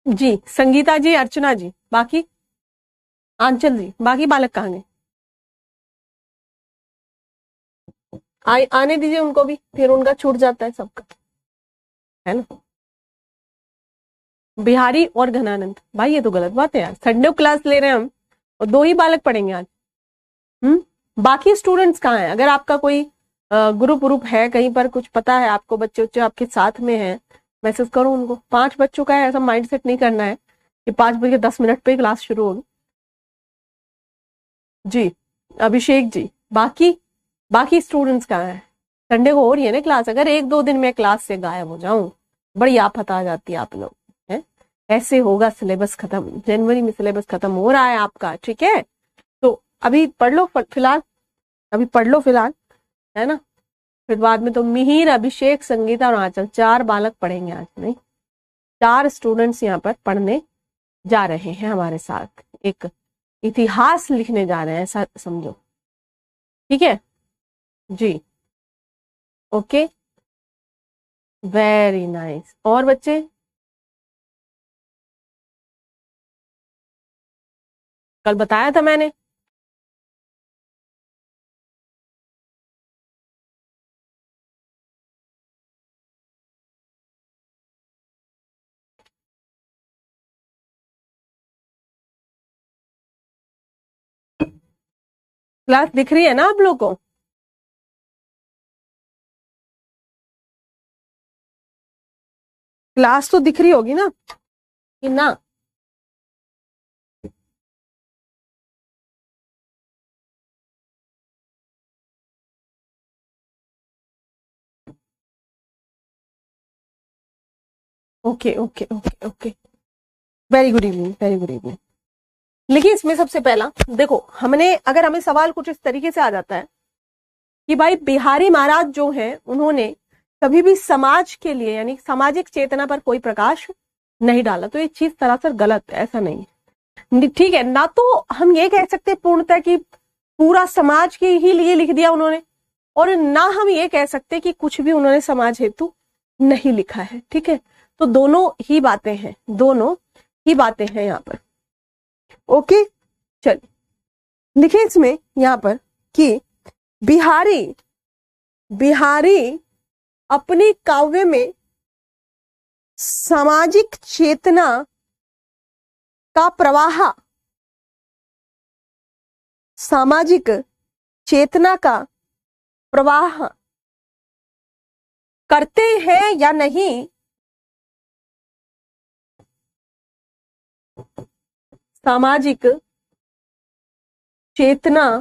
जी संगीता जी, अर्चना जी, बाकी आंचल जी, बाकी बालक कहाँ गए? आने दीजिए उनको भी, फिर उनका छूट जाता है सबका, है ना। बिहारी और घनानंद, भाई ये तो गलत बात है यार, संडे को क्लास ले रहे हैं हम और 2 ही बालक पढ़ेंगे आज। बाकी स्टूडेंट्स कहाँ हैं? अगर आपका कोई ग्रुप ग्रुप है कहीं पर, कुछ पता है आपको, बच्चे बच्चे आपके साथ में हैं, मैसेज करो उनको। 5 बच्चों का है, ऐसा माइंड सेट नहीं करना है कि 5:10 पे क्लास शुरू होगी। जी अभिषेक जी, बाकी स्टूडेंट्स कहाँ हैं? संडे को हो रही है ना क्लास, अगर 1-2 दिन में क्लास से गायब हो जाऊं, बड़ी आफत आ जाती है आप लोग, है। ऐसे होगा सिलेबस खत्म, जनवरी में सिलेबस खत्म हो रहा है आपका, ठीक है। तो अभी पढ़ लो फिलहाल, है ना। फिर बाद में तो मिहिर, अभिषेक, संगीता और आंचल 4 बालक पढ़ेंगे आज, नहीं 4 स्टूडेंट्स यहाँ पर पढ़ने जा रहे हैं हमारे साथ, एक इतिहास लिखने जा रहे हैं, ऐसा समझो, ठीक है जी। Okay, very nice. और बच्चे, कल बताया था मैंने, क्लास दिख रही है ना आप लोग को? क्लास तो दिख रही होगी ना, कि ना? Okay okay okay okay, very good evening, very good evening. लेकिन इसमें सबसे पहला देखो, अगर हमें सवाल कुछ इस तरीके से आ जाता है कि भाई बिहारी महाराज जो हैं उन्होंने कभी भी समाज के लिए यानी सामाजिक चेतना पर कोई प्रकाश नहीं डाला, तो ये चीज सरासर गलत है, ऐसा नहीं, ठीक है ना। तो हम ये कह सकते पूर्णतः कि पूरा समाज के ही लिए लिख दिया उन्होंने, और ना हम ये कह सकते कि कुछ भी उन्होंने समाज हेतु नहीं लिखा है, ठीक है। तो दोनों ही बातें हैं, यहाँ पर। ओके, चलिए लिखे इसमें यहां पर कि बिहारी अपनी काव्य में सामाजिक चेतना का प्रवाह करते हैं या नहीं, सामाजिक चेतना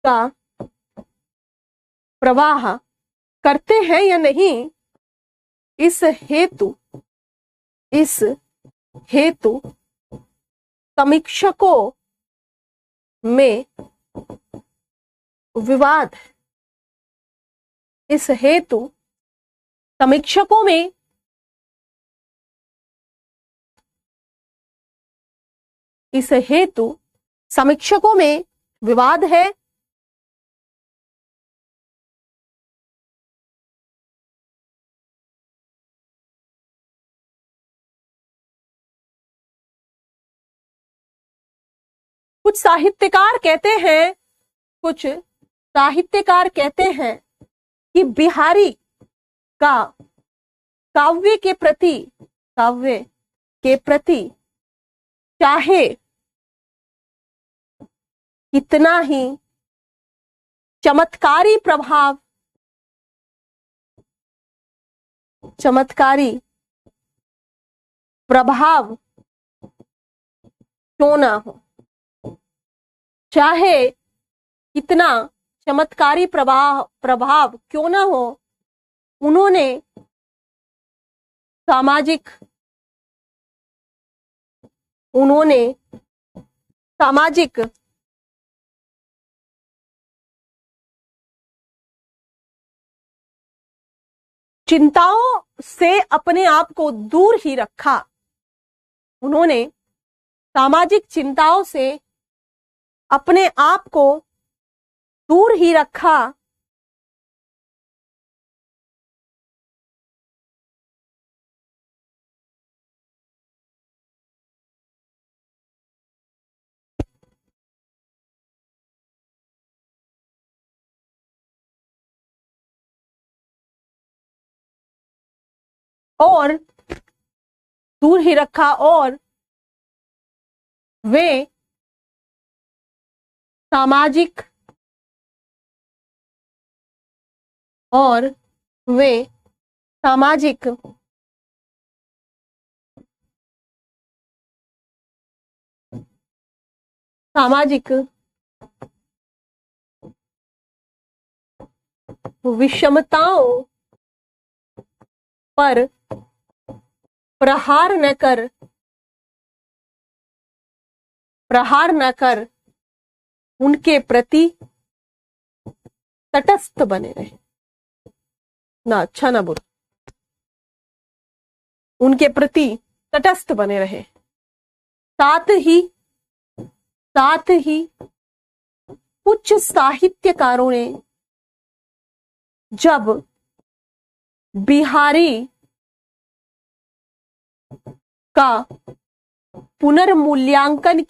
का प्रवाह करते हैं या नहीं, इस हेतु समीक्षकों में विवाद है। इस हेतु समीक्षकों में विवाद है। कुछ साहित्यकार कहते हैं कि बिहारी का काव्य के प्रति चाहे कितना ही चमत्कारी प्रभाव क्यों ना हो, चाहे कितना चमत्कारी प्रभाव क्यों ना हो, उन्होंने सामाजिक चिंताओं से अपने आप को दूर ही रखा। उन्होंने सामाजिक चिंताओं से अपने आप को दूर ही रखा। और दूर ही रखा और वे सामाजिक और वे सामाजिक सामाजिक विषमताओं पर प्रहार न कर उनके प्रति तटस्थ बने रहे। ना अच्छा ना बुरा, उनके प्रति तटस्थ बने रहे। साथ ही कुछ साहित्यकारों ने जब बिहारी का पुनर्मूल्यांकन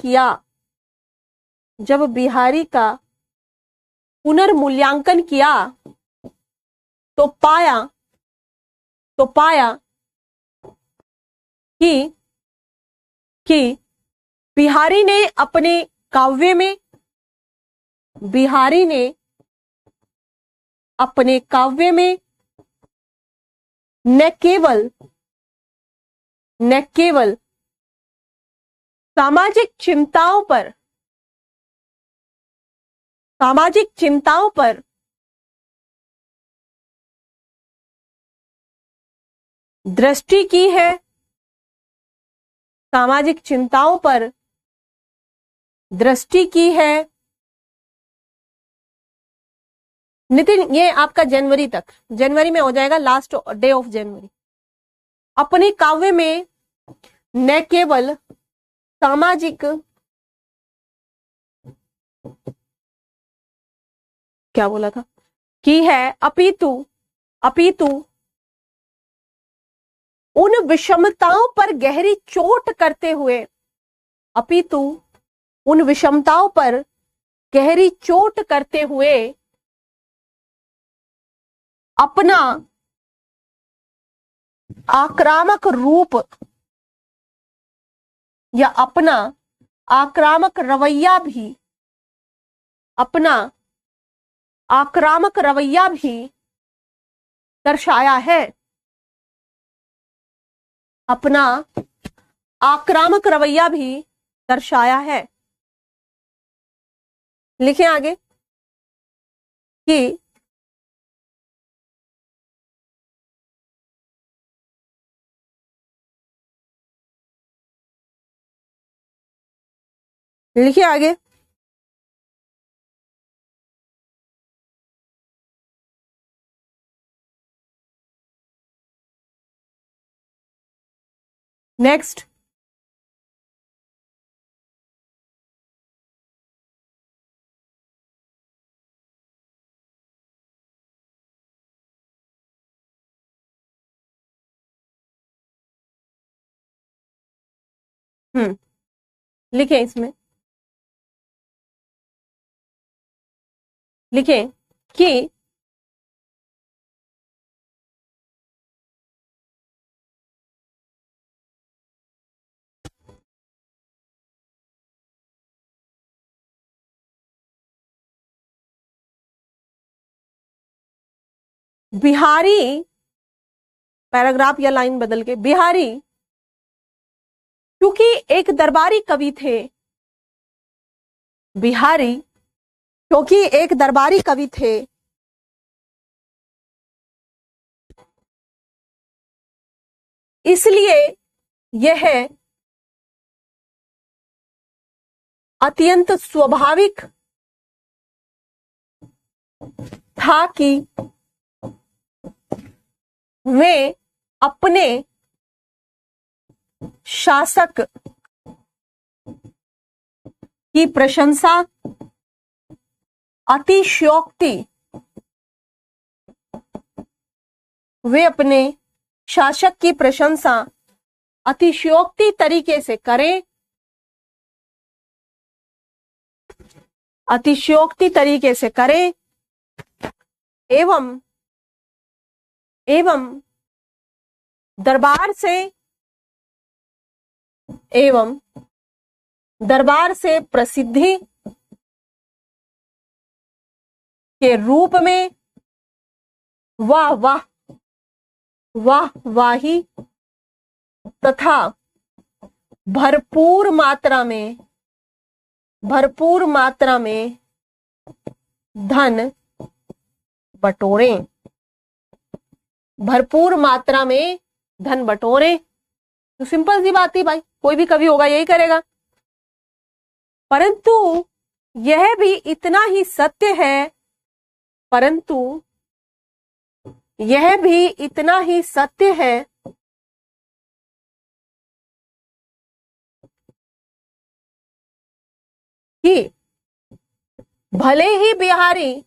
किया, तो पाया कि बिहारी ने अपने काव्य में न केवल सामाजिक चिंताओं पर दृष्टि की है, सामाजिक चिंताओं पर दृष्टि की है। नितिन, ये आपका जनवरी में हो जाएगा, लास्ट डे ऑफ जनवरी। अपने काव्य में न केवल सामाजिक, क्या बोला था, की है, अपितु उन विषमताओं पर गहरी चोट करते हुए अपना आक्रामक रूप या अपना आक्रामक रवैया भी दर्शाया है। अपना आक्रामक रवैया भी दर्शाया है। लिखें आगे कि लिखिए आगे। नेक्स्ट, लिखें, इसमें लिखें कि बिहारी, पैराग्राफ या लाइन बदल के, बिहारी क्योंकि एक दरबारी कवि थे, बिहारी क्योंकि एक दरबारी कवि थे, इसलिए यह अत्यंत स्वाभाविक था कि वे अपने शासक की प्रशंसा अतिशयोक्ति, वे अपने शासक की प्रशंसा अतिशयोक्ति तरीके से करें, अतिशयोक्ति तरीके से करें एवं दरबार से प्रसिद्धि के रूप में वाही तथा भरपूर मात्रा में धन बटोरें, भरपूर मात्रा में धन बटोरें। तो सिंपल सी बात है भाई, कोई भी कवि होगा यही करेगा। परंतु यह भी इतना ही सत्य है, परंतु यह भी इतना ही सत्य है कि भले ही बिहारी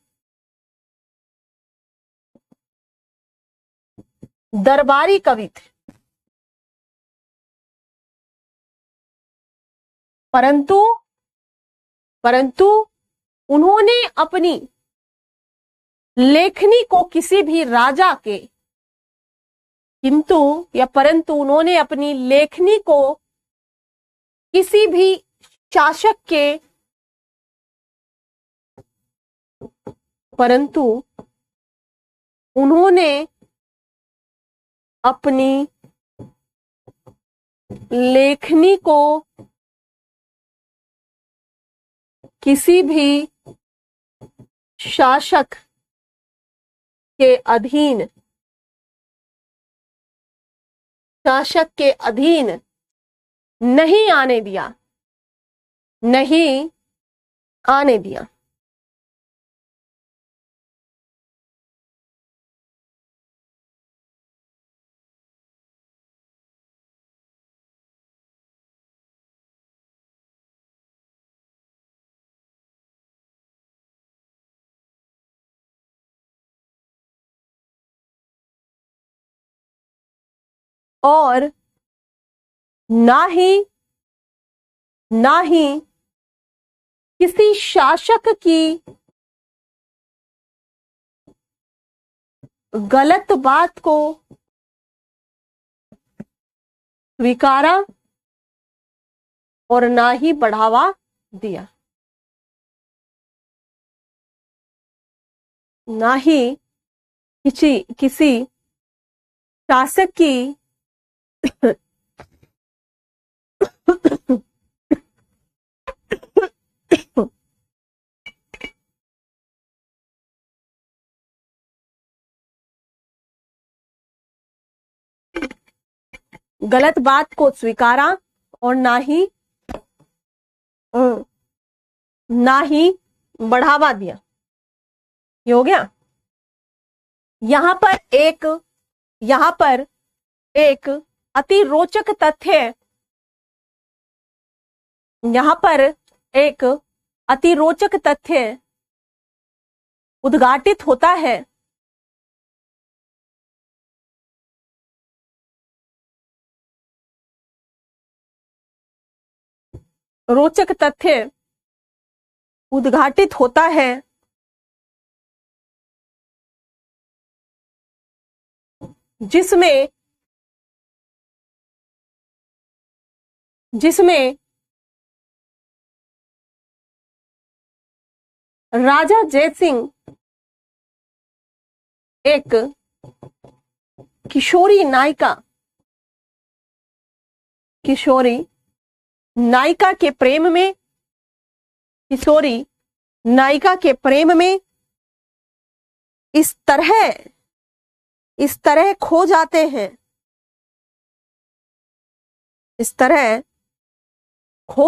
दरबारी कवि थे, परंतु उन्होंने अपनी लेखनी को किसी भी राजा के परंतु उन्होंने अपनी लेखनी को किसी भी शासक के परंतु उन्होंने अपनी लेखनी को किसी भी शासक के अधीन नहीं आने दिया, नहीं आने दिया। और ना ही किसी शासक की गलत बात को स्वीकारा और ना ही बढ़ावा दिया, ना ही किसी शासक की गलत बात को स्वीकारा और ना ही बढ़ावा दिया। ये हो गया। यहां पर एक अति रोचक तथ्य, यहां पर एक अति रोचक तथ्य उद्घाटित होता है। रोचक तथ्य उद्घाटित होता है जिसमें राजा जयसिंह एक किशोरी नायिका के प्रेम में इस तरह खो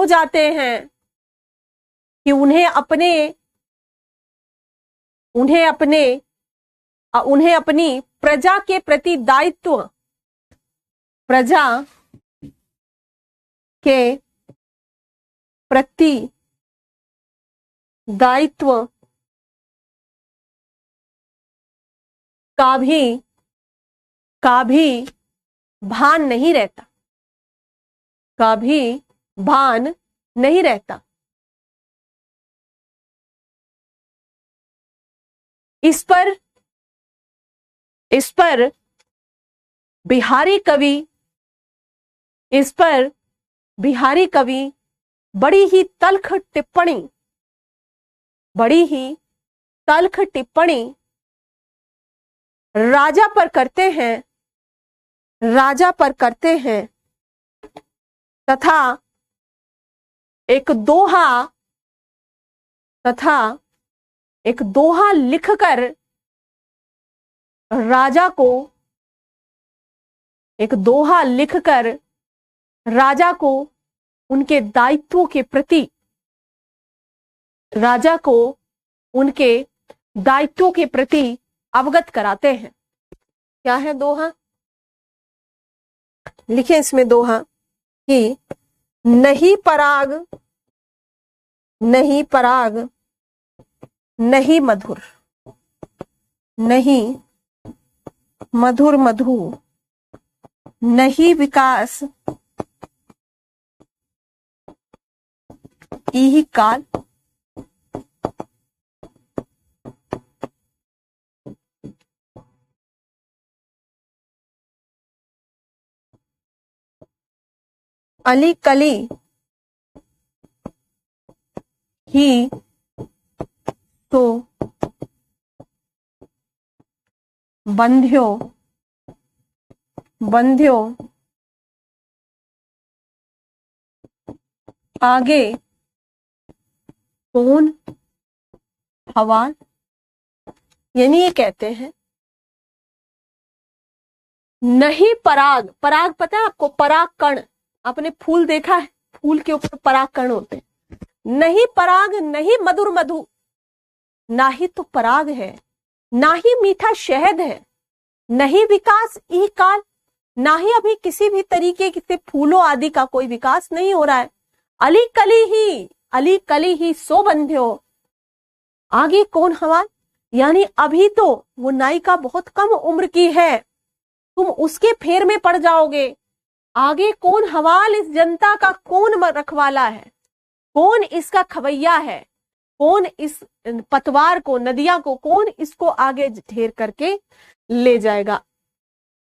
जाते हैं, कि उन्हें अपनी प्रजा के प्रति दायित्व, प्रजा के प्रति दायित्व का भी भान नहीं रहता, का भी भान नहीं रहता। इस पर बिहारी कवि बड़ी ही तल्ख टिप्पणी राजा पर करते हैं तथा एक दोहा लिखकर राजा को उनके दायित्वों के प्रति अवगत कराते हैं। क्या है दोहा? लिखे इसमें दोहा कि नहीं पराग नहीं मधुर मधु नहीं विकास इहि काल। अली कली ही तो बंध्यो आगे कौन हवाल। यानी ये कहते हैं नहीं पराग पता है आपको? पराग कण, आपने फूल देखा है, फूल के ऊपर पराग कण होते हैं। नहीं पराग नहीं मधुर मधु, ना ही तो पराग है, ना ही मीठा शहद है, नहीं विकास ई काल, ना ही अभी किसी भी तरीके से फूलों आदि का कोई विकास नहीं हो रहा है। अली कली ही सो बंध्यो आगे कौन हवाल। यानी अभी तो वो नायिका बहुत कम उम्र की है, तुम उसके फेर में पड़ जाओगे, आगे कौन हवाल, इस जनता का कौन रखवाला है, कौन इसका खवैया है, कौन इस पतवार को, नदियां को, कौन इसको आगे ढेर करके ले जाएगा।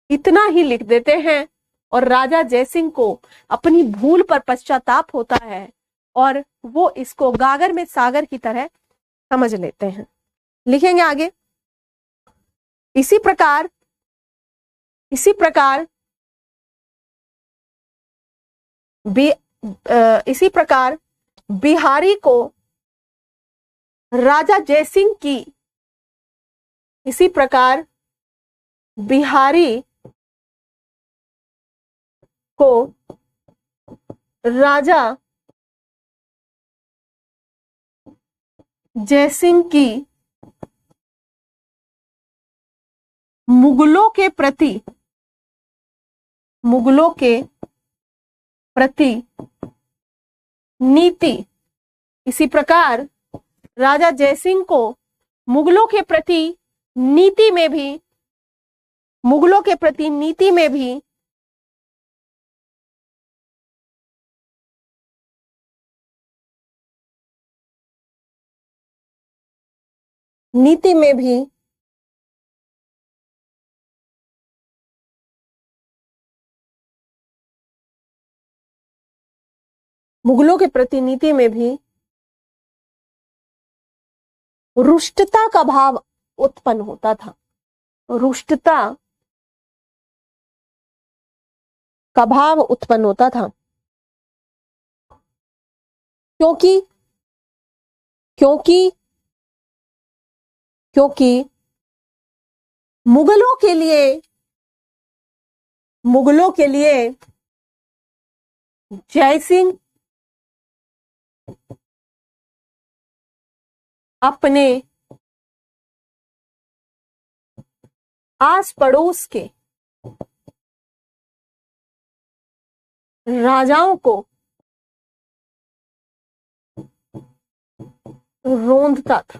इतना ही लिख देते हैं और राजा जयसिंह को अपनी भूल पर पश्चाताप होता है और वो इसको गागर में सागर की तरह समझ लेते हैं। लिखेंगे आगे। इसी प्रकार बिहारी को राजा जयसिंह की, इसी प्रकार बिहारी को राजा जयसिंह की मुगलों के प्रति नीति, इसी प्रकार राजा जयसिंह को मुगलों के प्रति नीति में भी रुष्टता का भाव उत्पन्न होता था। रुष्टता का भाव उत्पन्न होता था क्योंकि मुगलों के लिए जयसिंह आस पड़ोस के राजाओं को रोंदता था,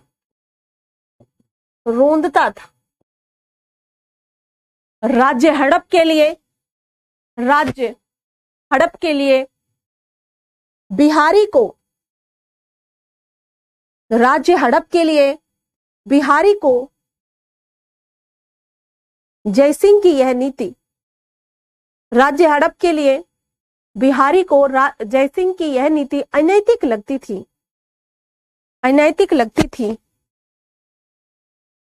रोंदता था। राज्य हड़प के लिए, राज्य हड़प के लिए बिहारी को, राज्य हड़प के लिए बिहारी को जयसिंह की यह नीति, राज्य हड़प के लिए बिहारी को जयसिंह की यह नीति अनैतिक लगती थी, अनैतिक लगती थी।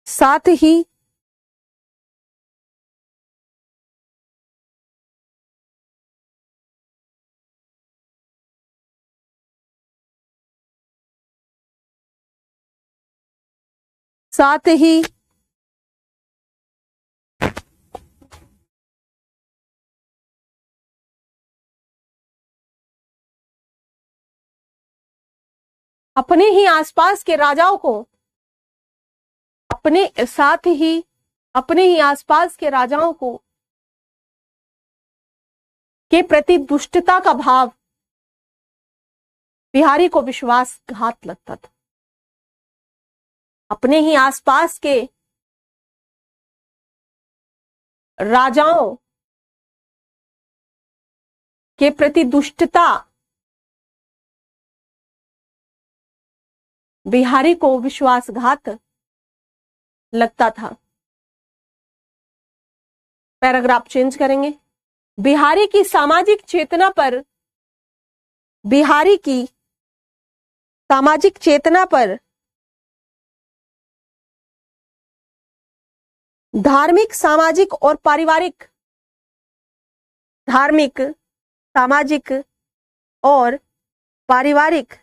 साथ ही साथ ही अपने ही आसपास के राजाओं को, अपने साथ ही अपने ही आसपास के राजाओं को के प्रति दुष्टता का भाव बिहारी को विश्वासघात लगता था। अपने ही आसपास के राजाओं के प्रति दुष्टता बिहारी को विश्वासघात लगता था। पैराग्राफ चेंज करेंगे। बिहारी की सामाजिक चेतना पर, बिहारी की सामाजिक चेतना पर धार्मिक, सामाजिक और पारिवारिक, धार्मिक, सामाजिक और पारिवारिक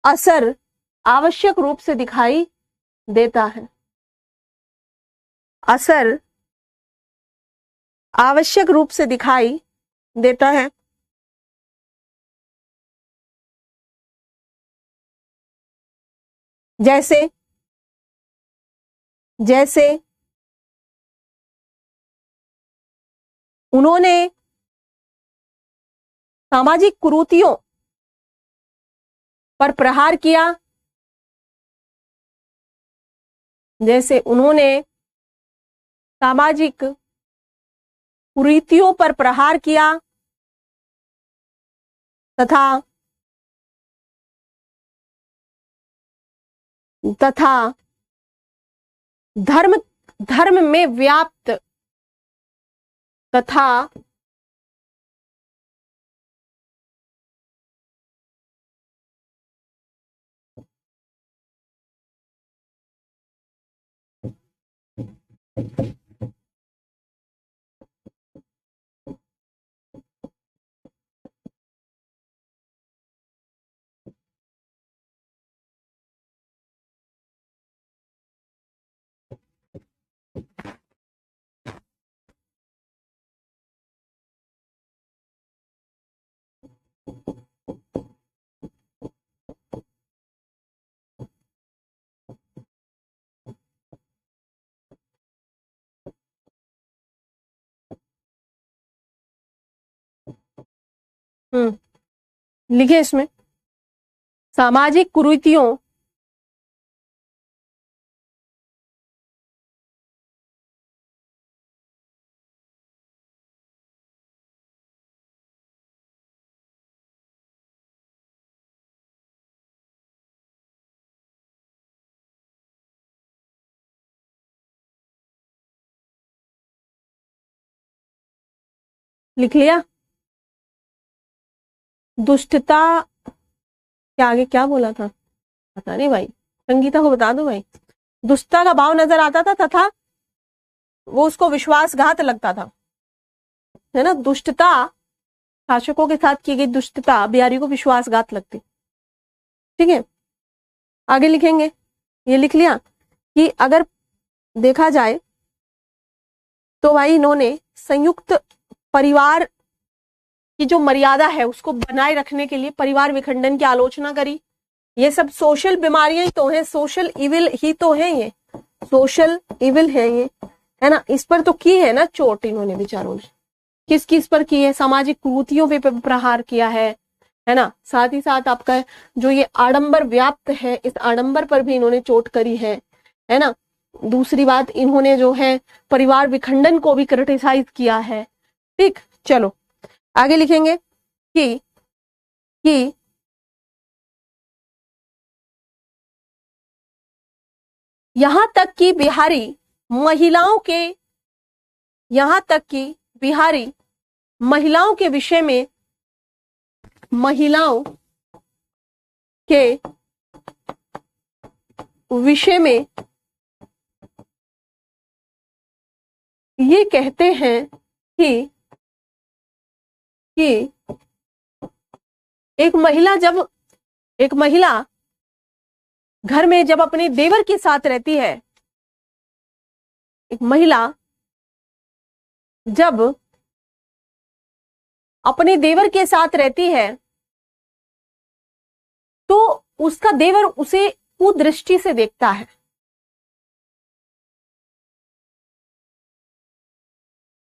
असर आवश्यक रूप से दिखाई देता है। असर आवश्यक रूप से दिखाई देता है। जैसे जैसे उन्होंने सामाजिक कुरीतियों पर प्रहार किया, जैसे उन्होंने सामाजिक कुरीतियों पर प्रहार किया तथा धर्म में व्याप्त तथा लिखे इसमें सामाजिक कुरीतियों लिख लिया। दुष्टता के आगे क्या बोला था पता नहीं भाई, संगीता को बता दो भाई। दुष्टता का भाव नजर आता था तथा वो उसको विश्वासघात लगता था, है ना। दुष्टता, शासकों के साथ की गई दुष्टता बिहारी को विश्वासघात लगती। ठीक है, आगे लिखेंगे। ये लिख लिया कि अगर देखा जाए तो भाई इन्होंने संयुक्त परिवार की जो मर्यादा है उसको बनाए रखने के लिए परिवार विखंडन की आलोचना करी। ये सब सोशल बीमारियां ही तो हैं, सोशल इविल ही तो है, ये सोशल इविल है ये, है ना। इस पर तो की है ना चोट इन्होंने बेचारों ने, किस किस पर की है, सामाजिक कुरीतियों पे प्रहार किया है ना। साथ ही साथ आपका जो ये आडंबर व्याप्त है, इस आडंबर पर भी इन्होंने चोट करी है ना। दूसरी बात, इन्होंने जो है परिवार विखंडन को भी क्रिटिसाइज किया है। ठीक, चलो आगे लिखेंगे कि यहां तक कि बिहारी महिलाओं के, यहां तक कि बिहारी महिलाओं के विषय में, महिलाओं के विषय में ये कहते हैं कि एक महिला घर में जब अपने देवर के साथ रहती है, एक महिला जब अपने देवर के साथ रहती है तो उसका देवर उसे कुदृष्टि से देखता है,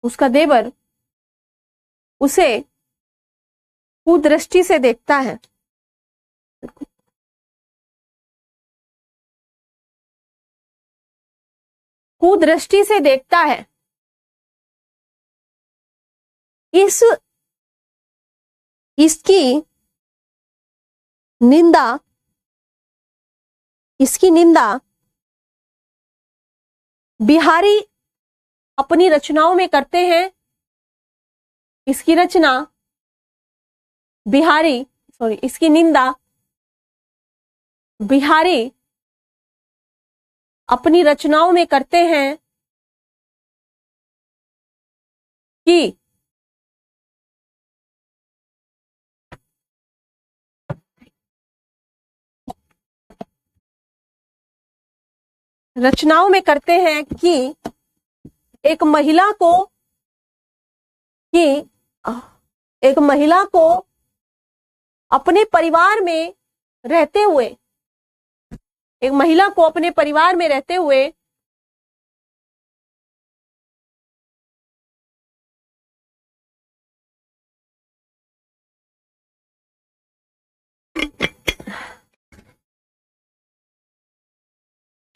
उसका देवर उसे कुदृष्टि से देखता है। कुदृष्टि से देखता है। इसकी निंदा बिहारी अपनी रचनाओं में करते हैं। इसकी निंदा बिहारी अपनी रचनाओं में करते हैं कि एक महिला को अपने परिवार में रहते हुए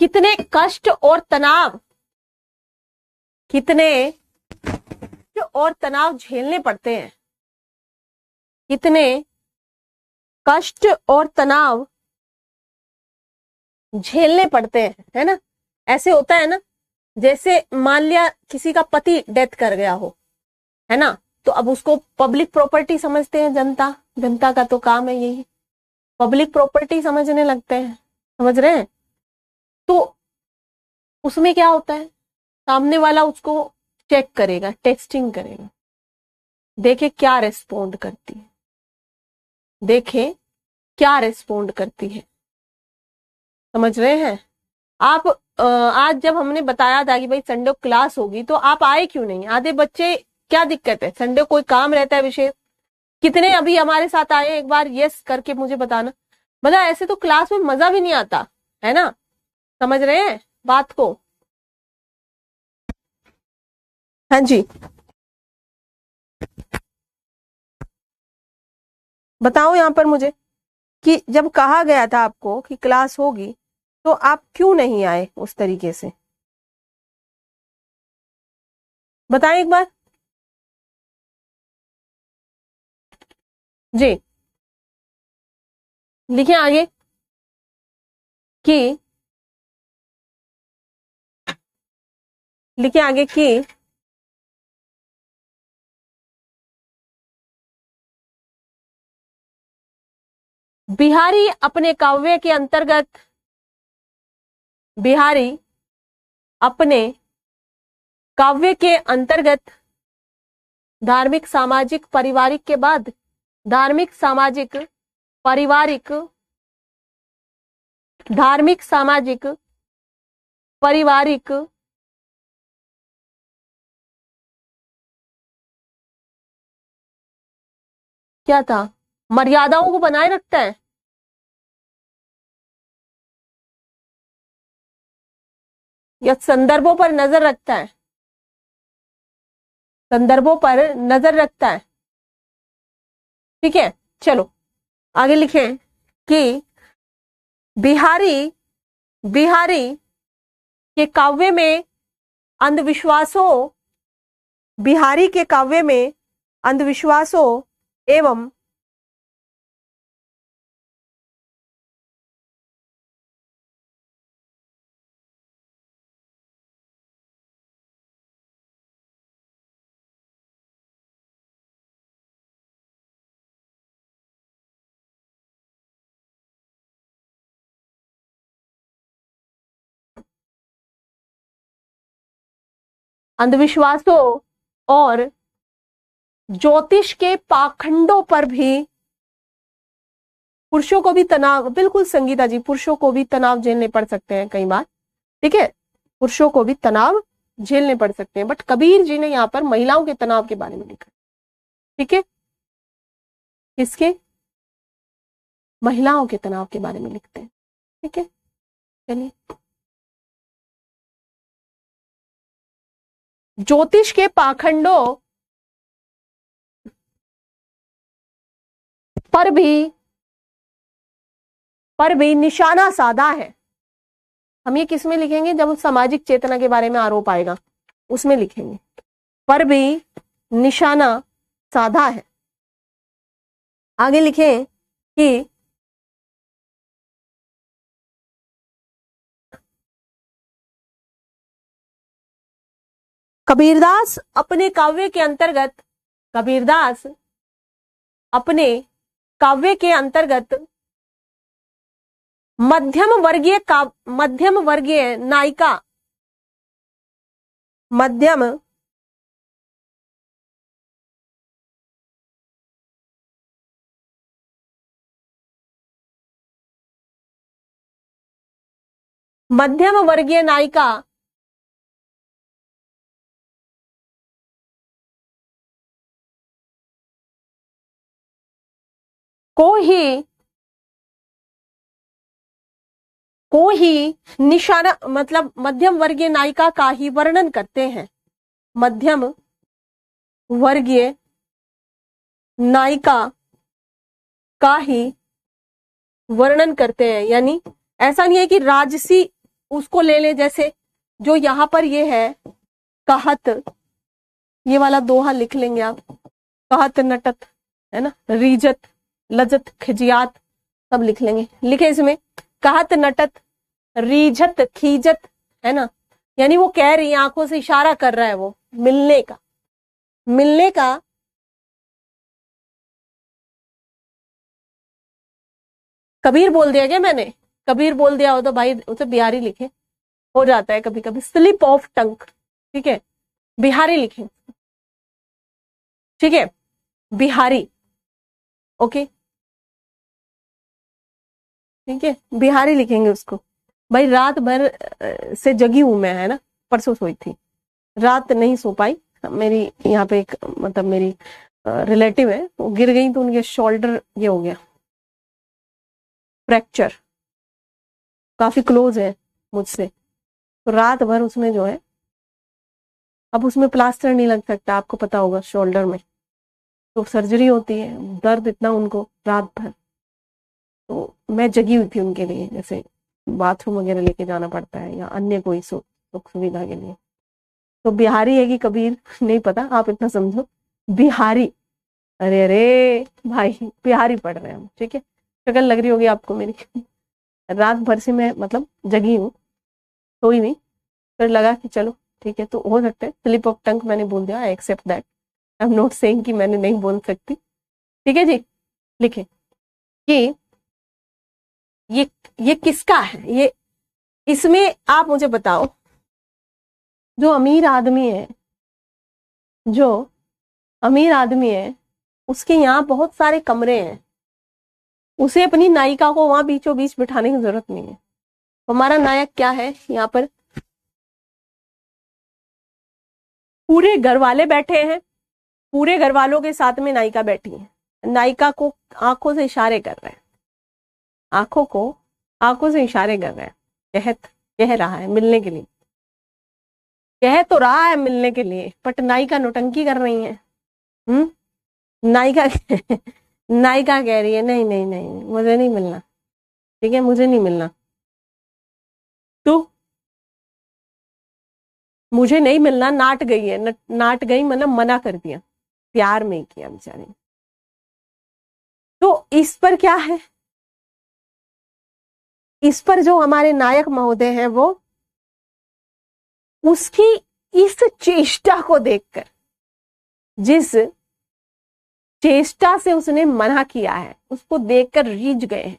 कितने कष्ट और तनाव झेलने पड़ते हैं, कितने कष्ट और तनाव झेलने पड़ते हैं, है ना। ऐसे होता है ना, जैसे मान लिया किसी का पति डेथ कर गया हो, है ना, तो अब उसको पब्लिक प्रॉपर्टी समझते हैं जनता का तो काम है यही, पब्लिक प्रॉपर्टी समझने लगते हैं, समझ रहे हैं। तो उसमें क्या होता है, सामने वाला उसको चेक करेगा, टेस्टिंग करेगा, देखे क्या रेस्पोंड करती है, समझ रहे हैं आप। आज जब हमने बताया था कि भाई संडे को क्लास होगी तो आप आए क्यों नहीं, आधे बच्चे, क्या दिक्कत है, संडे कोई काम रहता है विशेष। कितने अभी हमारे साथ आए, एक बार यस करके मुझे बताना। मतलब ऐसे तो क्लास में मजा भी नहीं आता, है ना, समझ रहे हैं बात को। हाँ जी, बताओ यहां पर मुझे कि जब कहा गया था आपको कि क्लास होगी तो आप क्यों नहीं आए उस तरीके से, बताएं एक बार जी। लिखिए आगे कि बिहारी अपने काव्य के अंतर्गत धार्मिक सामाजिक पारिवारिक के बाद धार्मिक सामाजिक पारिवारिक क्या था, मर्यादाओं को बनाए रखता है, या संदर्भों पर नजर रखता है, संदर्भों पर नजर रखता है। ठीक है, चलो आगे लिखें कि बिहारी बिहारी के काव्य में अंधविश्वासों, बिहारी के काव्य में अंधविश्वासों एवं अंधविश्वासों और ज्योतिष के पाखंडों पर भी पुरुषों को भी तनाव, बिल्कुल संगीता जी, पुरुषों को भी तनाव झेलने पड़ सकते हैं कई बार। ठीक है, पुरुषों को भी तनाव झेलने पड़ सकते हैं, बट कबीर जी ने यहाँ पर महिलाओं के तनाव के बारे में लिखा। ठीक है, किसके? महिलाओं के तनाव के बारे में लिखते हैं। ठीक है, चलिए, ज्योतिष के पाखंडों पर भी निशाना साधा है। हम ये किस में लिखेंगे? जब सामाजिक चेतना के बारे में आरोप आएगा उसमें लिखेंगे, पर भी निशाना साधा है। आगे लिखें कि कबीरदास अपने काव्य के अंतर्गत, कबीरदास अपने काव्य के अंतर्गत मध्यम वर्गीय नायिका, मध्यम वर्गीय नायिका को ही निशाना, मतलब मध्यम वर्गीय नायिका का ही वर्णन करते हैं, मध्यम वर्गीय नायिका का ही वर्णन करते हैं। यानी ऐसा नहीं है कि राजसी उसको ले ले, जैसे जो यहां पर ये है कहत, ये वाला दोहा लिख लेंगे आप, कहत नटत, है ना, रीजत लजत खिजियात सब लिख लेंगे। लिखे इसमें कहत नटत रीझत खीजत, है ना, यानी वो कह रही है, आंखों से इशारा कर रहा है वो मिलने का, मिलने का। कबीर बोल दिया क्या मैंने? कबीर बोल दिया हो तो भाई उसे बिहारी लिखे, हो जाता है कभी कभी, स्लिप ऑफ टंग। ठीक है, बिहारी लिखें। ठीक है, बिहारी, ओके, ठीक है, बिहारी लिखेंगे उसको। भाई रात भर से जगी हूं मैं, है ना, परसों सोई थी, रात नहीं सो पाई। मेरी यहाँ पे एक, मतलब मेरी रिलेटिव है, वो गिर गई तो उनके शोल्डर ये हो गया फ्रैक्चर, काफी क्लोज है मुझसे, तो रात भर उसमें जो है, अब उसमें प्लास्टर नहीं लग सकता, आपको पता होगा, शोल्डर में तो सर्जरी होती है, दर्द इतना उनको रात भर, तो मैं जगी हुई थी उनके लिए, जैसे बाथरूम वगैरह लेके जाना पड़ता है या अन्य कोई सुख सुविधा के लिए। तो बिहारी है कि कबीर नहीं पता, आप इतना समझो, बिहारी। अरे अरे भाई, बिहारी पढ़ रहे हैं हम। ठीक है, शक्ल लग रही होगी आपको मेरी, रात भर से मैं मतलब जगी हूँ, सोई नहीं, फिर लगा कि चलो ठीक है, तो हो सकता है स्लिप ऑफ टंग मैंने बोल दिया, I accept that, I am not saying कि मैंने नहीं बोल सकती। ठीक है जी, लिखे कि ये किसका है, ये, इसमें आप मुझे बताओ, जो अमीर आदमी है, जो अमीर आदमी है, उसके यहाँ बहुत सारे कमरे हैं, उसे अपनी नायिका को वहां बीचों बीच बिठाने की जरूरत नहीं है। हमारा नायक क्या है यहाँ पर? पूरे घर वाले बैठे हैं, पूरे घर वालों के साथ में नायिका बैठी है, नायिका को आंखों से इशारे कर रहे हैं, आंखों से इशारे कर रहे हैं, कह रहा है मिलने के लिए। कह तो रहा है मिलने के लिए, बट नायिका नौटंकी कर रही है। नायिका नायिका कह रही है नहीं नहीं नहीं मुझे नहीं मिलना, ठीक है मुझे नहीं मिलना, तो मुझे नहीं मिलना, नाट गई है, नाट गई मतलब मना कर दिया, प्यार में ही किया बेचारे। तो इस पर क्या है, इस पर जो हमारे नायक महोदय हैं वो उसकी इस चेष्टा को देखकर, जिस चेष्टा से उसने मना किया है उसको देखकर रीझ गए हैं।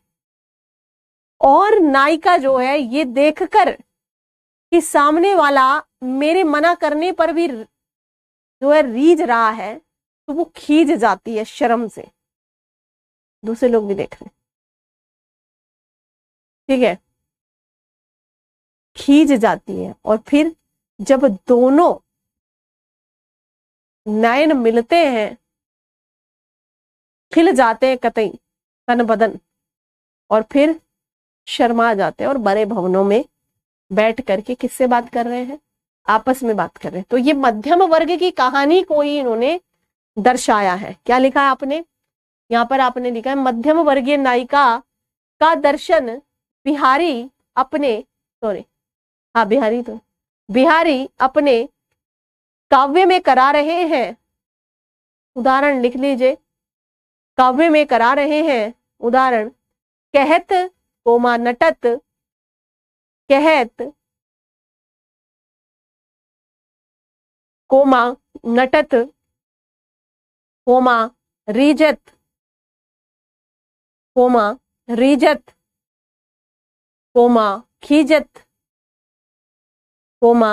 और नायिका जो है ये देखकर कि सामने वाला मेरे मना करने पर भी जो है रीझ रहा है, तो वो खींच जाती है शर्म से। दूसरे लोग भी देख रहे हैं, ठीक है, खींच जाती है। और फिर जब दोनों नयन मिलते हैं, खिल जाते हैं कतई तन बदन, और फिर शर्मा जाते हैं और बड़े भवनों में बैठ करके किससे बात कर रहे हैं, आपस में बात कर रहे हैं। तो ये मध्यम वर्ग की कहानी को ही इन्होंने दर्शाया है। क्या लिखा है आपने, यहाँ पर आपने लिखा है मध्यम वर्गीय नायिका का दर्शन बिहारी अपने, सॉरी हाँ बिहारी, तो बिहारी अपने काव्य में करा रहे हैं। उदाहरण लिख लीजिए, काव्य में करा रहे हैं। उदाहरण कहत कोमा नटत, कहत कोमा नटत, कोमा रीजत, कोमा रीजत, कोमा खीजत, कोमा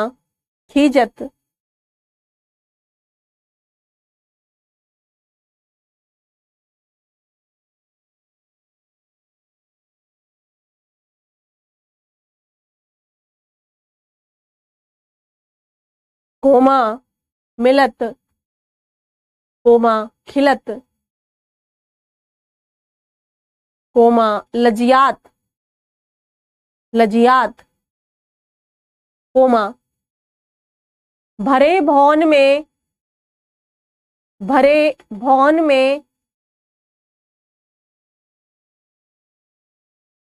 खीजत, कोमा मिलत, कोमा खिलत, कोमा लजियात, लजियात, कोमा भरे भवन में, भरे भवन में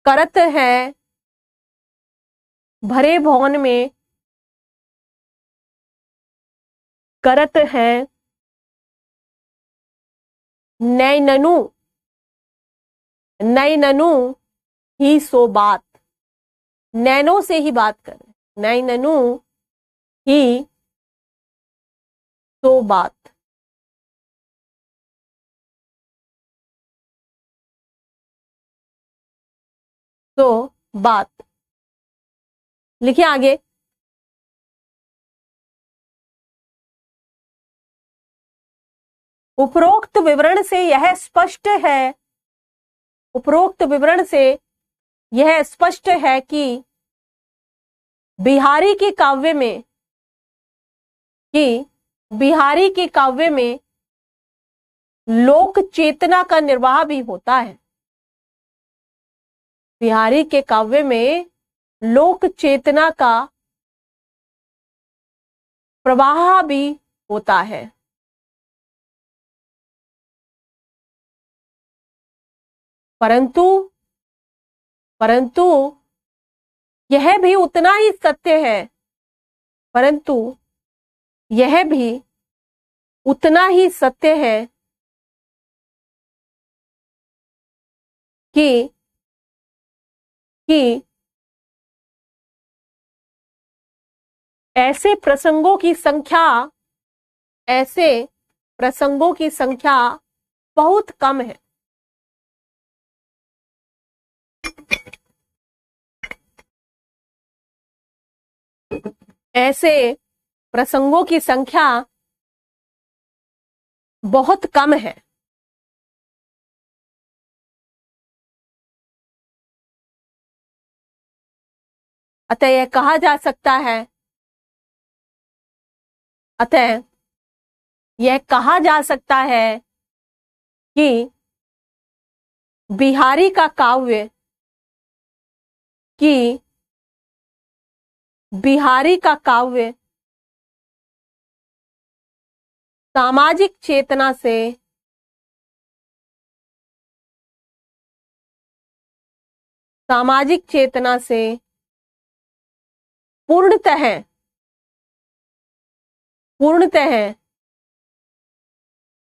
करत है, भरे भवन में करत है नैननु, नैननु ही सो बात, नैनो से ही बात कर रहे, नैननु ही सो बात। तो बात लिखिए आगे, उपरोक्त विवरण से यह स्पष्ट है, उपरोक्त विवरण से यह स्पष्ट है कि बिहारी के काव्य में, कि बिहारी के काव्य में लोक चेतना का निर्वाह भी होता है। बिहारी के काव्य में लोक चेतना का प्रवाह भी होता है। परंतु परंतु यह भी उतना ही सत्य है, परंतु यह भी उतना ही सत्य है कि ऐसे प्रसंगों की संख्या, ऐसे प्रसंगों की संख्या बहुत कम है। ऐसे प्रसंगों की संख्या बहुत कम है। अतः यह कहा जा सकता है, अतः यह कहा जा सकता है कि बिहारी का काव्य, कि बिहारी का काव्य सामाजिक चेतना से सामाजिक चेतना से पूर्णतः पूर्णतः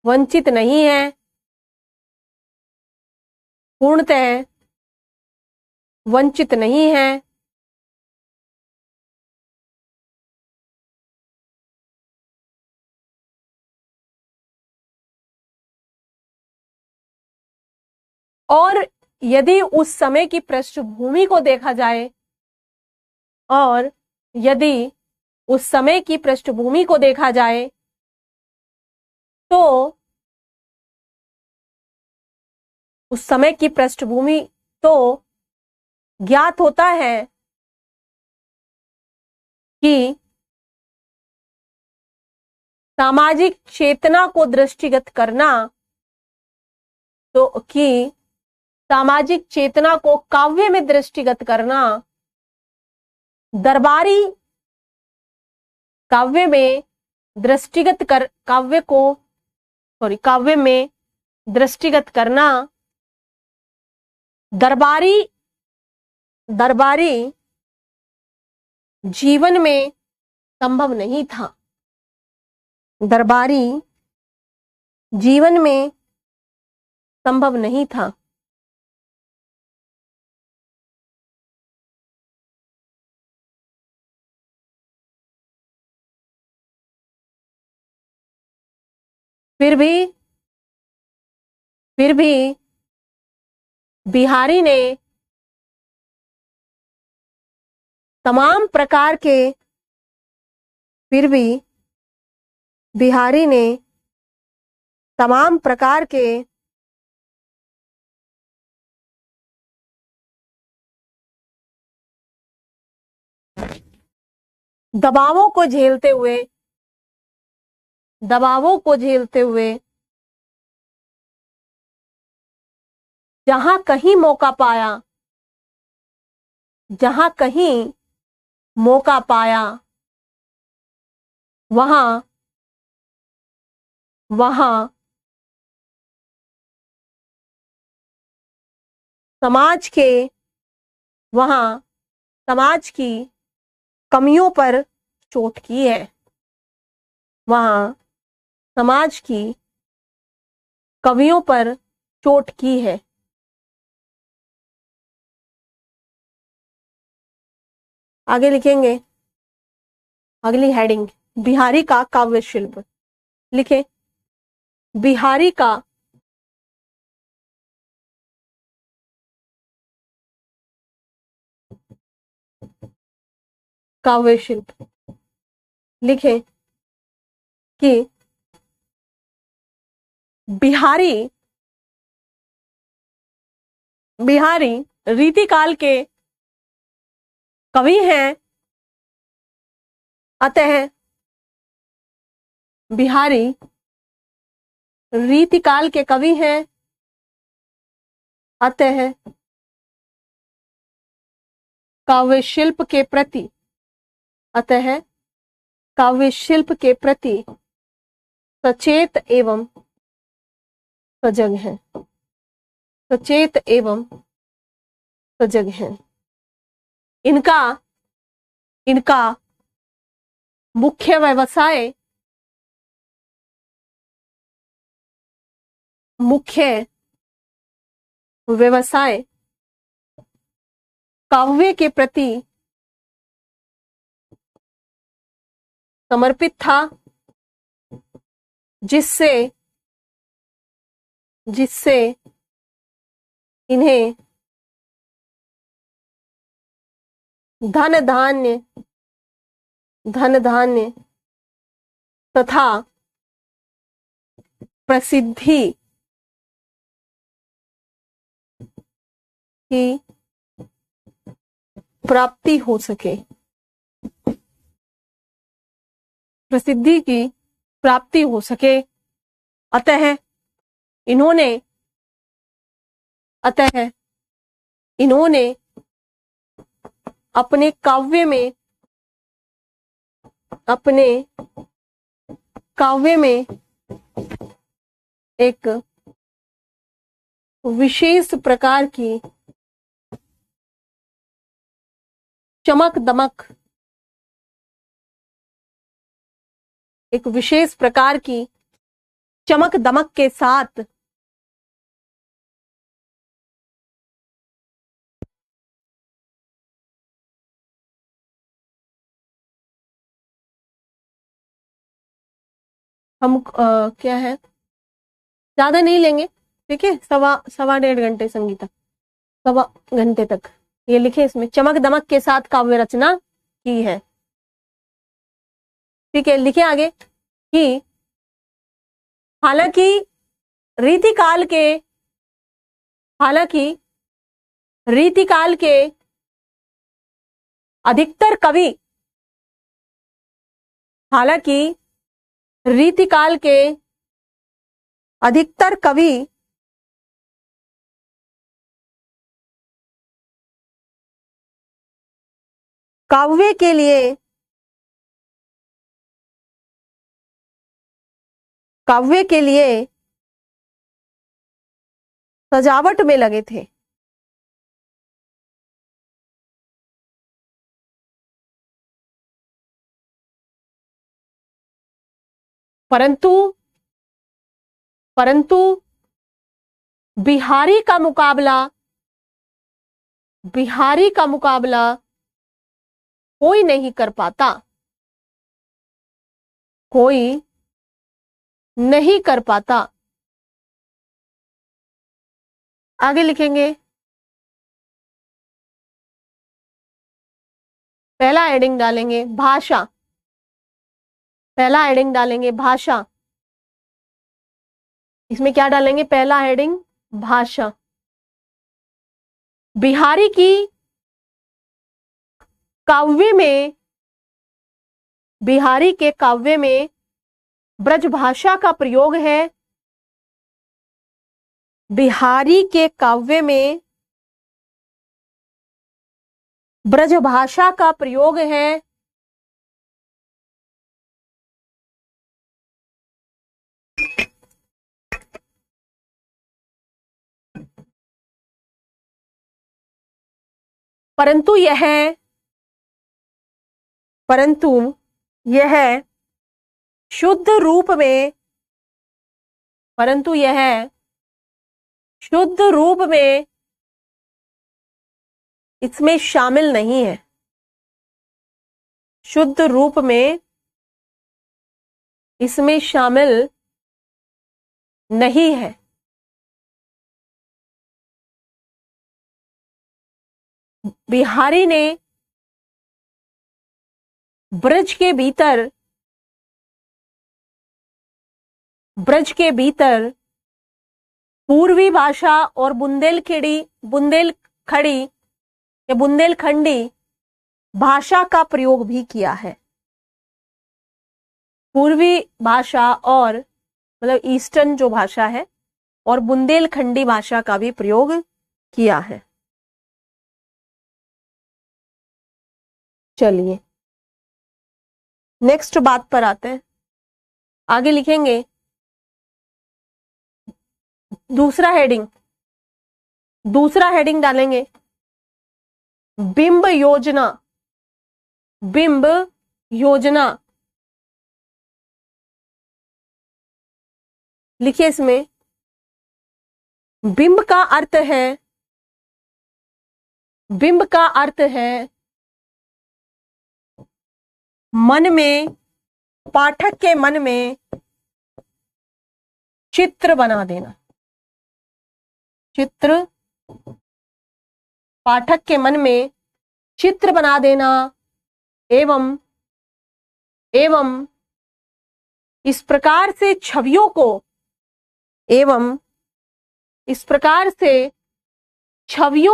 वंचित नहीं है, पूर्णतः वंचित नहीं है। और यदि उस समय की पृष्ठभूमि को देखा जाए, और यदि उस समय की पृष्ठभूमि को देखा जाए तो उस समय की पृष्ठभूमि तो ज्ञात होता है कि सामाजिक चेतना को दृष्टिगत करना, तो कि सामाजिक चेतना को काव्य में दृष्टिगत करना दरबारी काव्य में दृष्टिगत कर काव्य में दृष्टिगत करना दरबारी जीवन में संभव नहीं था। दरबारी जीवन में संभव नहीं था। फिर भी बिहारी ने तमाम प्रकार के दबावों को झेलते हुए जहां कहीं मौका पाया वहां समाज की कमियों पर चोट की है। वहां समाज की कमियों पर चोट की है। आगे लिखेंगे अगली हेडिंग, बिहारी का काव्य शिल्प। लिखे बिहारी का काव्य शिल्प। लिखे कि बिहारी रीतिकाल के कवि हैं, अतः बिहारी रीतिकाल के कवि हैं, अतः काव्य शिल्प के प्रति सचेत एवं सजग हैं। इनका मुख्य व्यवसाय काव्य के प्रति समर्पित था, जिससे इन्हें धन धान्य तथा प्रसिद्धि की प्राप्ति हो सके। अतः इन्होंने अपने काव्य में एक विशेष प्रकार की चमक दमक, एक विशेष प्रकार की चमक दमक के साथ हम क्या है, ज्यादा नहीं लेंगे, ठीक है, सवा डेढ़ घंटे संगीता, सवा घंटे तक ये लिखे इसमें चमक दमक के साथ काव्य रचना की है। ठीक है, लिखे आगे कि हालांकि रीतिकाल के अधिकतर कवि, हालांकि रीतिकाल के अधिकतर कवि काव्य के लिए सजावट में लगे थे। परंतु बिहारी का मुकाबला कोई नहीं कर पाता, कोई नहीं कर पाता। आगे लिखेंगे, पहला हेडिंग डालेंगे भाषा, पहला हेडिंग डालेंगे भाषा, इसमें क्या डालेंगे, पहला हेडिंग भाषा। बिहारी की काव्य में, बिहारी के काव्य में ब्रज भाषा का प्रयोग है, बिहारी के काव्य में ब्रज भाषा का प्रयोग है। परंतु यह शुद्ध रूप में, इसमें शामिल नहीं है, शुद्ध रूप में इसमें शामिल नहीं है। बिहारी ने ब्रज के पूर्वी भाषा और बुंदेलखंडी भाषा का प्रयोग भी किया है। पूर्वी भाषा और मतलब ईस्टर्न जो भाषा है और बुंदेलखंडी भाषा का भी प्रयोग किया है। चलिए नेक्स्ट बात पर आते हैं, आगे लिखेंगे दूसरा हेडिंग डालेंगे बिंब योजना। लिखिए इसमें बिंब का अर्थ है मन में, पाठक के मन में चित्र बना देना, पाठक के मन में चित्र बना देना एवं इस प्रकार से छवियों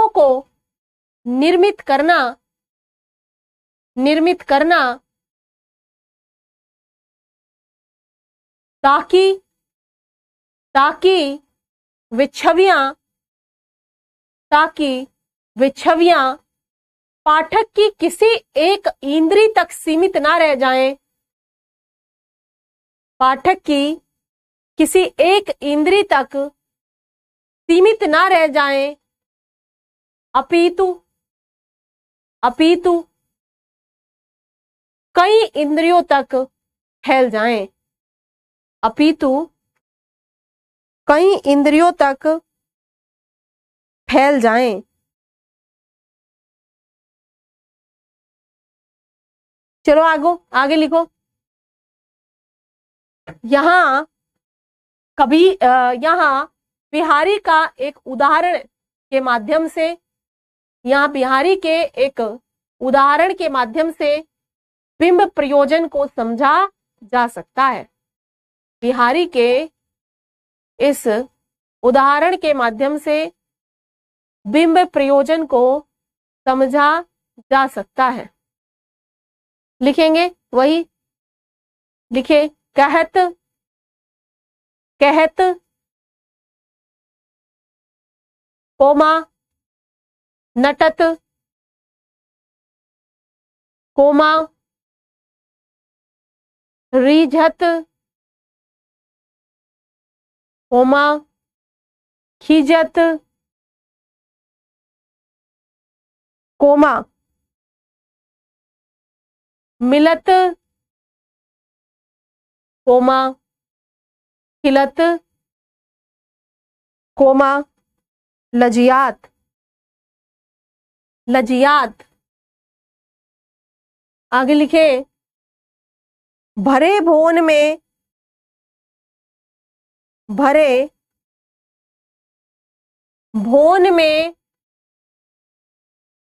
को निर्मित करना ताकि वे छवियां पाठक की किसी एक इंद्री तक सीमित ना रह जाएं, पाठक की किसी एक इंद्रिय तक सीमित ना रह जाएं, अपितु अपितु कई इंद्रियों तक फैल जाएं, अपितु कई इंद्रियों तक फैल जाएं। चलो आगे लिखो। यहां यहां बिहारी का एक उदाहरण के माध्यम से, यहां बिहारी के एक उदाहरण के माध्यम से बिंब प्रयोजन को समझा जा सकता है। बिहारी के इस उदाहरण के माध्यम से बिंब प्रयोजन को समझा जा सकता है। लिखेंगे वही, लिखे कहत कहत कोमा नटत कोमा रीझत कोमा खिजत कोमा मिलत कोमा खिलत कोमा लजियात लजियात। आगे लिखे भरे भोन में भरे भोन में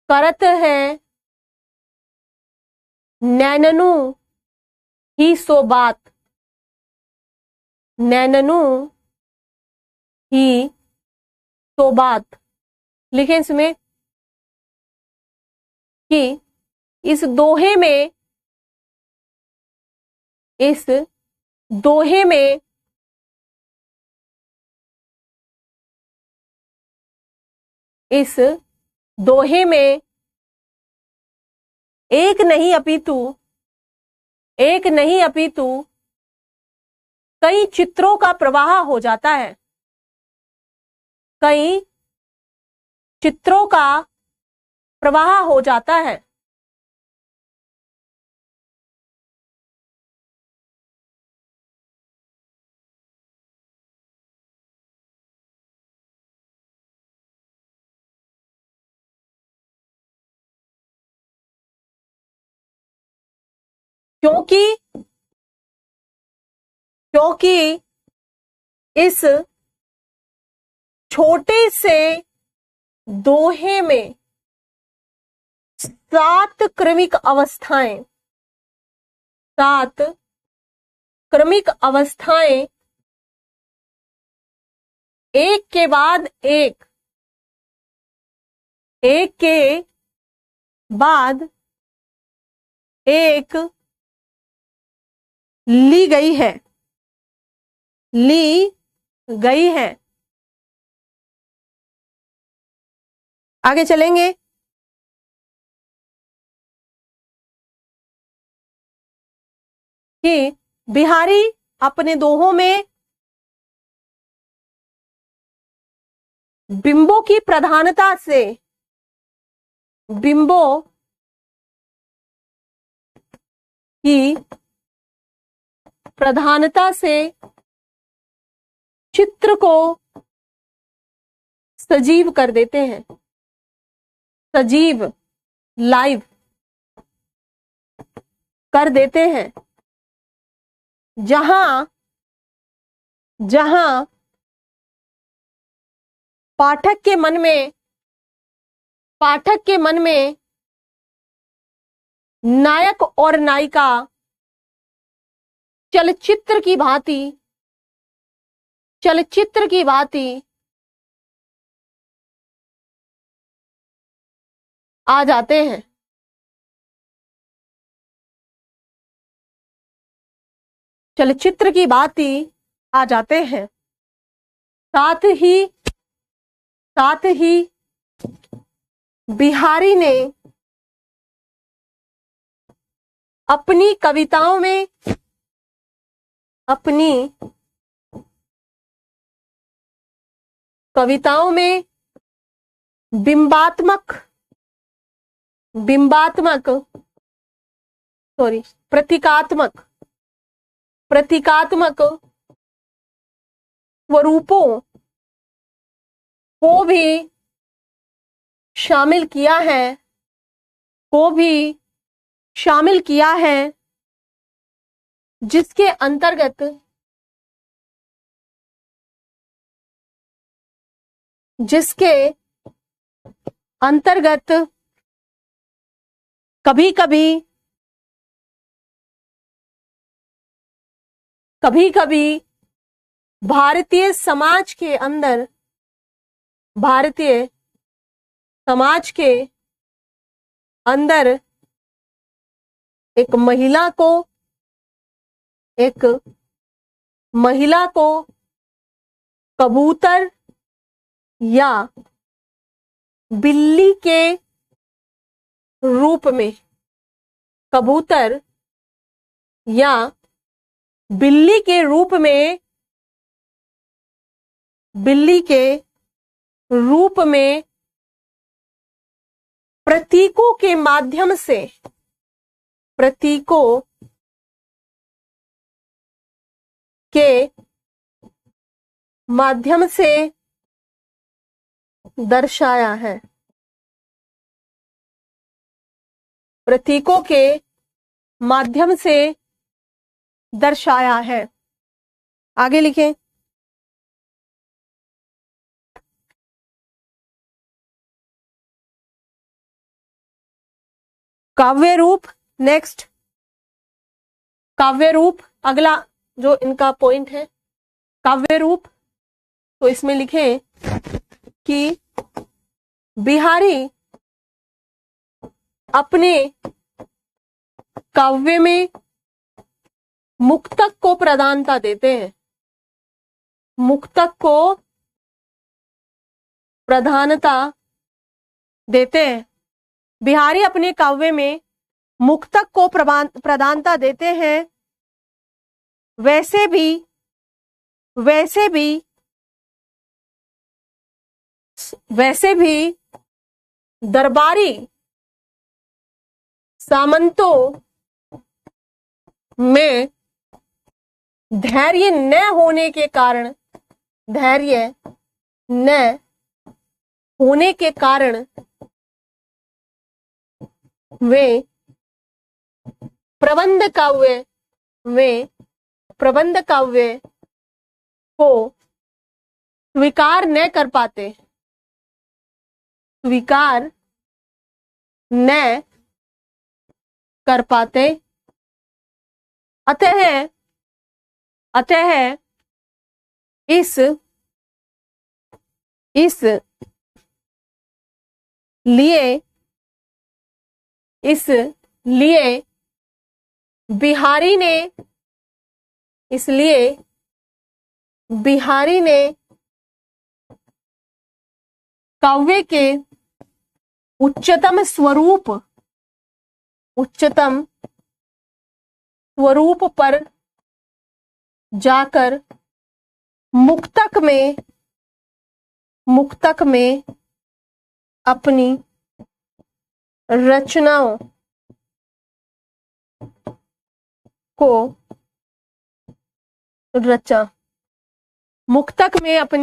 करत है नैननु ही सो बात, नैननु ही सो बात। लिखें इसमें कि इस दोहे में इस दोहे में इस दोहे में एक नहीं अपितु कई चित्रों का प्रवाह हो जाता है, कई चित्रों का प्रवाह हो जाता है। क्योंकि इस छोटे से दोहे में 7 क्रमिक अवस्थाएं, 7 क्रमिक अवस्थाएं एक के बाद एक के बाद एक ली गई है। आगे चलेंगे। कि बिहारी अपने दोहों में बिंबों की प्रधानता से चित्र को सजीव कर देते हैं, सजीव लाइव कर देते हैं। जहां पाठक के मन में नायक और नायिका चलचित्र की भांति आ जाते हैं। चलचित्र की भांति आ जाते हैं। साथ ही बिहारी ने अपनी कविताओं में कविताओं में बिंबात्मक प्रतीकात्मक स्वरूपों को भी शामिल किया है जिसके अंतर्गत कभी कभी भारतीय समाज के अंदर एक महिला को कबूतर या बिल्ली के रूप में प्रतीकों के माध्यम से दर्शाया है। प्रतीकों के माध्यम से दर्शाया है। आगे लिखें। काव्य रूप, नेक्स्ट काव्य रूप, अगला जो इनका पॉइंट है काव्य रूप। तो इसमें लिखें कि बिहारी अपने काव्य में मुक्तक को प्रधानता देते हैं। बिहारी अपने काव्य में मुक्तक को प्रधानता देते हैं। वैसे भी दरबारी सामंतों में धैर्य न होने के कारण वे प्रबंध काव्य को स्वीकार न कर पाते। अतः इस लिए बिहारी ने काव्य के उच्चतम स्वरूप पर जाकर मुक्तक में अपनी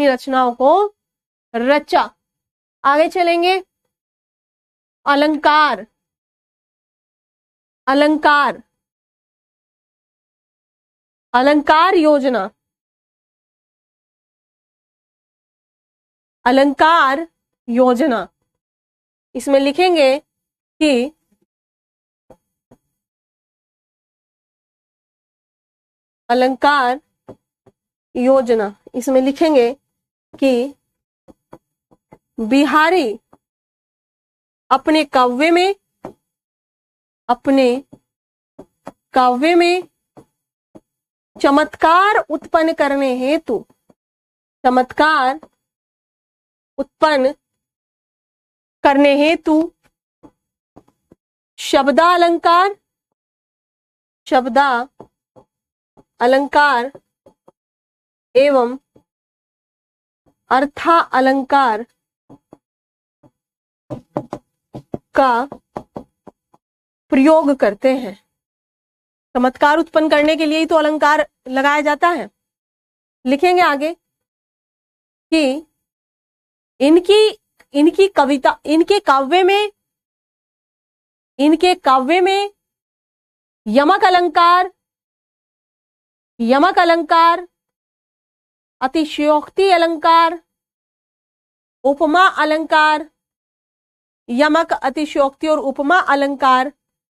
रचनाओं को रचा। आगे चलेंगे। अलंकार योजना। इसमें लिखेंगे कि अलंकार योजना, इसमें लिखेंगे कि बिहारी अपने काव्य में चमत्कार उत्पन्न करने हेतु शब्दालंकार एवं अर्था अलंकार का प्रयोग करते हैं। चमत्कार उत्पन्न करने के लिए ही तो अलंकार लगाया जाता है। लिखेंगे आगे कि इनकी इनकी कविता, इनके काव्य में यमक अलंकार, अतिशयोक्ति अलंकार, उपमा अलंकार, यमक, अतिशयोक्ति और उपमा अलंकार,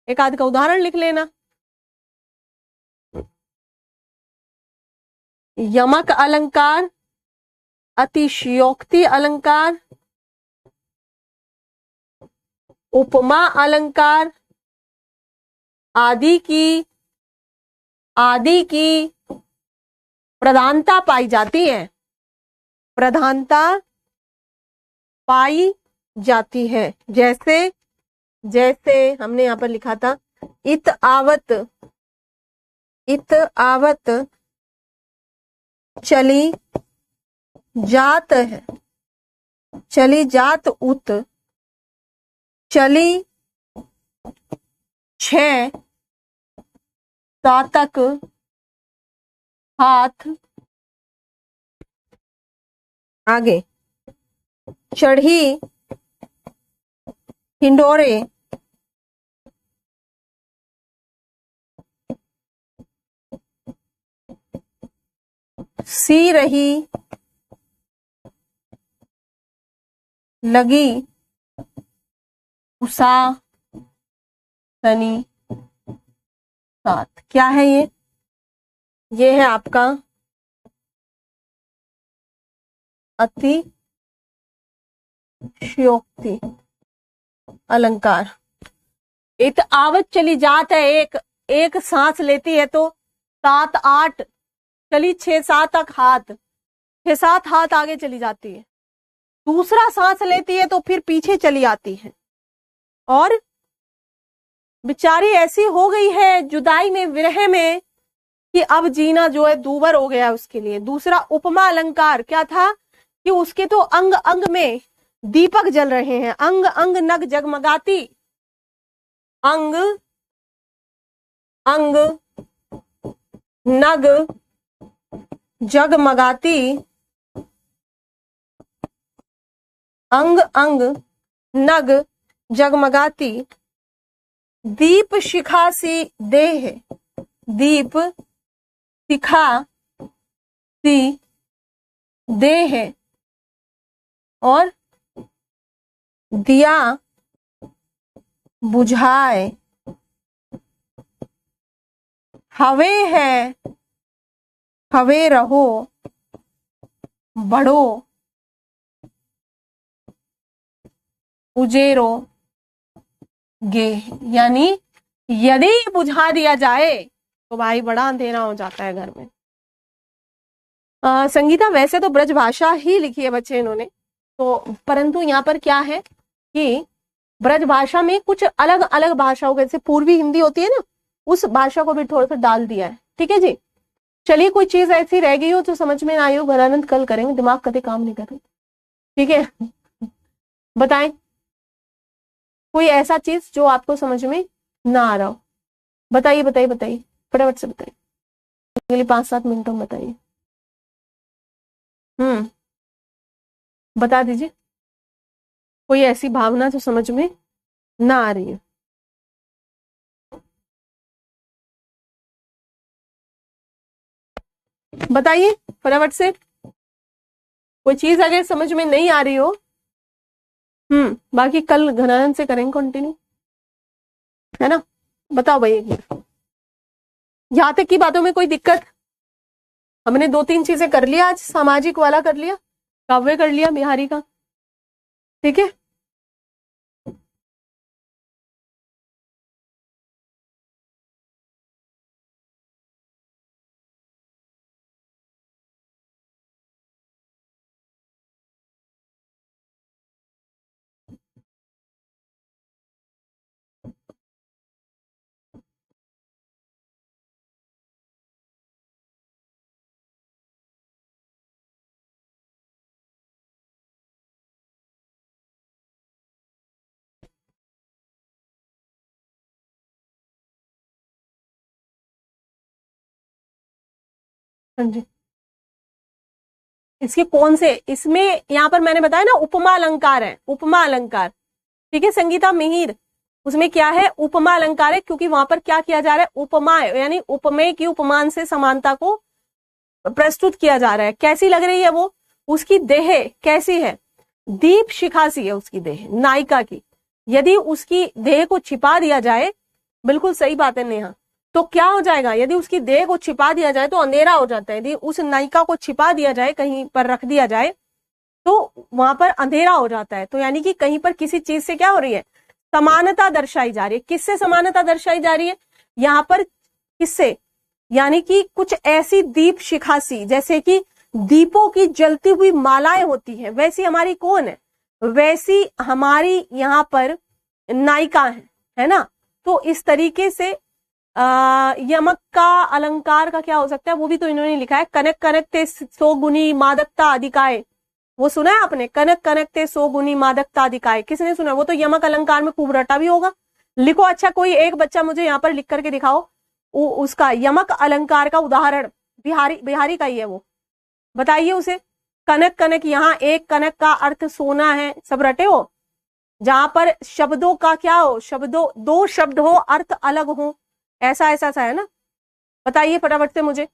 एक आध का उदाहरण लिख लेना। यमक अलंकार, अतिशयोक्ति अलंकार, उपमा अलंकार आदि की प्रधानता पाई जाती है, प्रधानता पाई जाती है। जैसे हमने यहां पर लिखा था, इत आवत चली जात है, चली जात उत, चली 6 सातक हाथ, आगे चढ़ी हिंडोरे, सी रही लगी उषा सनी साथ। क्या है ये है आपका अतिशयोक्ति अलंकार। इत आवत चली जात है, एक सांस लेती है तो 7 8, चली 6 7 तक हाथ, 6 7 हाथ आगे चली जाती है। दूसरा सांस लेती है तो फिर पीछे चली आती है, और बेचारी ऐसी हो गई है जुदाई में, विरह में, कि अब जीना जो है दूभर हो गया उसके लिए। दूसरा उपमा अलंकार क्या था कि उसके तो अंग अंग में दीपक जल रहे हैं, अंग अंग नग जगमगाती, अंग अंग नग जगमगाती, अंग अंग नग जगमगाती, दीप शिखा सी देह, दीप शिखा सी देह, और दिया बुझाए हवे है, हवे रहो बढ़ो उजेरो गे। यानी यदि बुझा दिया जाए तो भाई बड़ा अंधेरा हो जाता है घर में। संगीता, वैसे तो ब्रज भाषा ही लिखी है बच्चे इन्होंने, तो परंतु यहाँ पर क्या है कि ब्रज भाषा में कुछ अलग अलग भाषाओं, जैसे पूर्वी हिंदी होती है ना, उस भाषा को भी थोड़ा सा डाल दिया है। ठीक है जी। चलिए, कोई चीज ऐसी रह गई हो जो समझ में ना आई हो, घरानंद कल करेंगे, दिमाग कभी काम नहीं कर रही। ठीक है, बताएं कोई ऐसा चीज जो आपको समझ में ना आ रहा हो। बताइए बताइए बताइए, फटाफट से बताइए, अगले 5-7 मिनटों में बताइए। बता दीजिए कोई ऐसी भावना जो समझ में ना आ रही है। बताइए फटाफट से, कोई चीज अगर समझ में नहीं आ रही हो। बाकी कल घनानंद से करेंगे कंटिन्यू, है ना। बताओ भाई एक मिनट, यहां तक की बातों में कोई दिक्कत? हमने 2-3 चीजें कर लिया आज, सामाजिक वाला कर लिया, काव्य कर लिया बिहारी का। ठीक है। हाँ जी, इसके कौन से, इसमें यहाँ पर मैंने बताया ना उपमा अलंकार है, उपमा अलंकार। ठीक है संगीता मिहिर, उसमें क्या है, उपमा अलंकार है, क्योंकि वहां पर क्या किया जा रहा है, उपमा यानी उपमेय की उपमान से समानता को प्रस्तुत किया जा रहा है। कैसी लग रही है वो, उसकी देह कैसी है, दीप शिखा सी है उसकी देह, नायिका की। यदि उसकी देह को छिपा दिया जाए, बिल्कुल सही बात है नेहा, तो क्या हो जाएगा, यदि उसकी देह को छिपा दिया जाए तो अंधेरा हो जाता है। यदि उस नायिका को छिपा दिया जाए, कहीं पर रख दिया जाए, तो वहां पर अंधेरा हो जाता है। तो यानी कि कहीं पर किसी चीज से क्या हो रही है, समानता दर्शाई जा रही है। किससे समानता दर्शाई जा रही है यहां पर, किससे, यानी कि कुछ ऐसी दीप शिखासी, जैसे कि दीपों की जलती हुई मालाएं होती हैं, वैसी हमारी कौन है, वैसी हमारी यहाँ पर नायिका है ना। तो इस तरीके से यमक का अलंकार का क्या हो सकता है, वो भी तो इन्होंने लिखा है, कनक कनक ते सो गुनी मादकता अधिकाय। वो सुना है आपने, कनक कनक ते सो गुनी मादकता अधिकाय, किसने सुना, वो तो यमक अलंकार में खूब रटा भी होगा। लिखो, अच्छा कोई एक बच्चा मुझे यहाँ पर लिख करके दिखाओ उसका यमक अलंकार का उदाहरण, बिहारी बिहारी का ही है वो, बताइए उसे। कनक कनक, यहाँ एक कनक का अर्थ सोना है, सब रटे हो, जहां पर शब्दों का क्या हो, शब्दों, दो शब्द हो अर्थ अलग हो, ऐसा ऐसा सा है ना। बताइए फटाफट से मुझे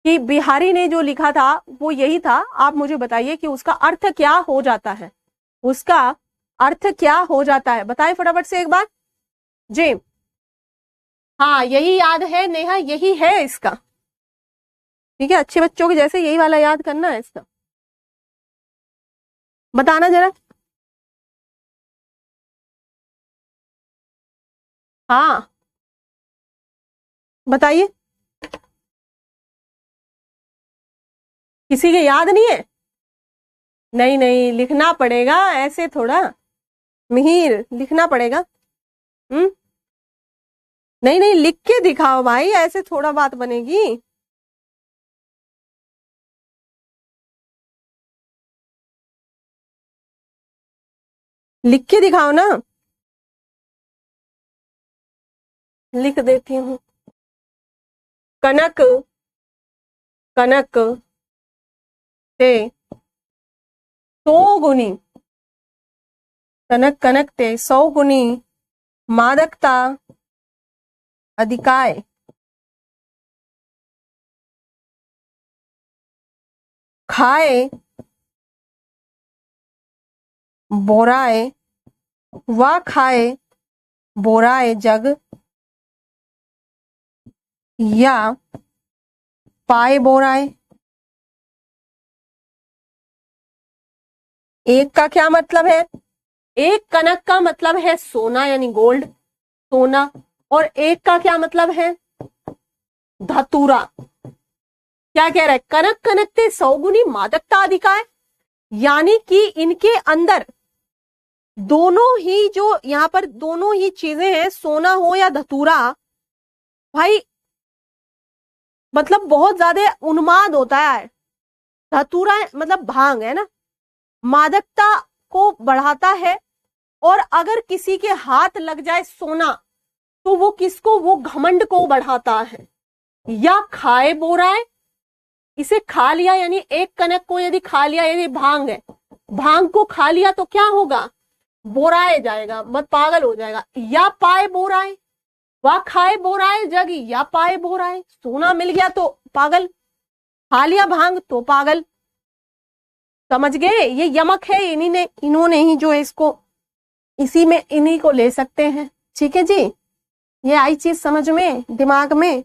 कि बिहारी ने जो लिखा था वो यही था, आप मुझे बताइए कि उसका अर्थ क्या हो जाता है, उसका अर्थ क्या हो जाता है, बताइए फटाफट से एक बार जी। हाँ यही याद है नेहा, यही है इसका, ठीक है, अच्छे बच्चों के जैसे यही वाला याद करना है इसका, बताना जरा। हाँ बताइए, किसी के याद नहीं है, नहीं नहीं लिखना पड़ेगा ऐसे थोड़ा, मिहिर लिखना पड़ेगा। हम्म, नहीं नहीं लिख के दिखाओ भाई, ऐसे थोड़ा बात बनेगी। लिख के दिखाओ ना, लिख देती हूँ। कनक कनक ते सौ गुनी, कनक कनक ते 100 गुनी मादकता अधिकाय, खाए बोराए, वा खाए बोराए जग, या पाए बोराए। एक का क्या मतलब है, एक कनक का मतलब है सोना यानी गोल्ड, सोना, और एक का क्या मतलब है, धतूरा। क्या कह रहा है, कनक कनक ते 100 गुनी मादकता अधिकाय, यानी कि इनके अंदर दोनों ही, जो यहाँ पर दोनों ही चीजें हैं, सोना हो या धतूरा, भाई मतलब बहुत ज्यादा उन्माद होता है। धतूरा मतलब भांग है ना, मादकता को बढ़ाता है, और अगर किसी के हाथ लग जाए सोना तो वो किसको, वो घमंड को बढ़ाता है। या खाए बोराए, इसे खा लिया, यानी एक कनक को यदि खा लिया, यदि भांग है, भांग को खा लिया तो क्या होगा, बोराए जाएगा, मत पागल हो जाएगा। या पाए बोराए, वह खाए बोराए जग, या पाए बोराए, सोना मिल गया तो पागल, खा लिया भांग तो पागल। समझ गए, ये यमक है, इन्हीं ने, इन्होंने ही जो है इसको, इसी में इन्हीं को ले सकते हैं। ठीक है जी, ये आई चीज समझ में, दिमाग में,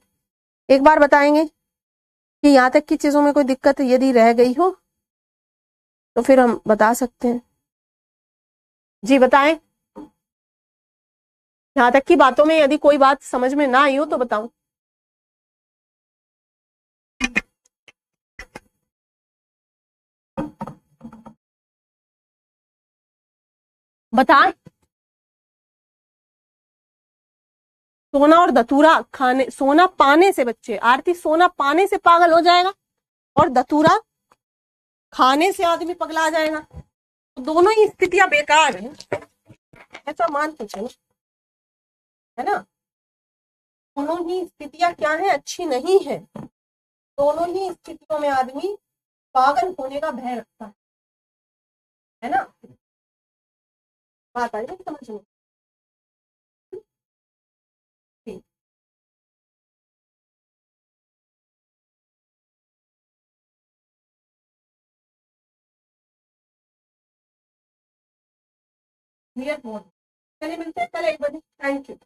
एक बार बताएंगे कि यहाँ तक की चीजों में कोई दिक्कत यदि रह गई हो तो फिर हम बता सकते हैं। जी बताएं, यहाँ तक की बातों में यदि कोई बात समझ में ना आई हो तो बताऊं। बताएं, सोना और धतूरा खाने, सोना पाने से, बच्चे आरती, सोना पाने से पागल हो जाएगा और धतूरा खाने से आदमी पगला जाएगा, तो दोनों ही स्थितियां बेकार है, ऐसा मानते चलो, है ना। दोनों ही स्थितियां क्या है, अच्छी नहीं है। दोनों ही स्थितियों में आदमी पागल होने का भय रखता है ना। बात आई ना समझ में। ठीक। क्लियर। चलिए मिलते हैं कल 1 बजे। Thank you.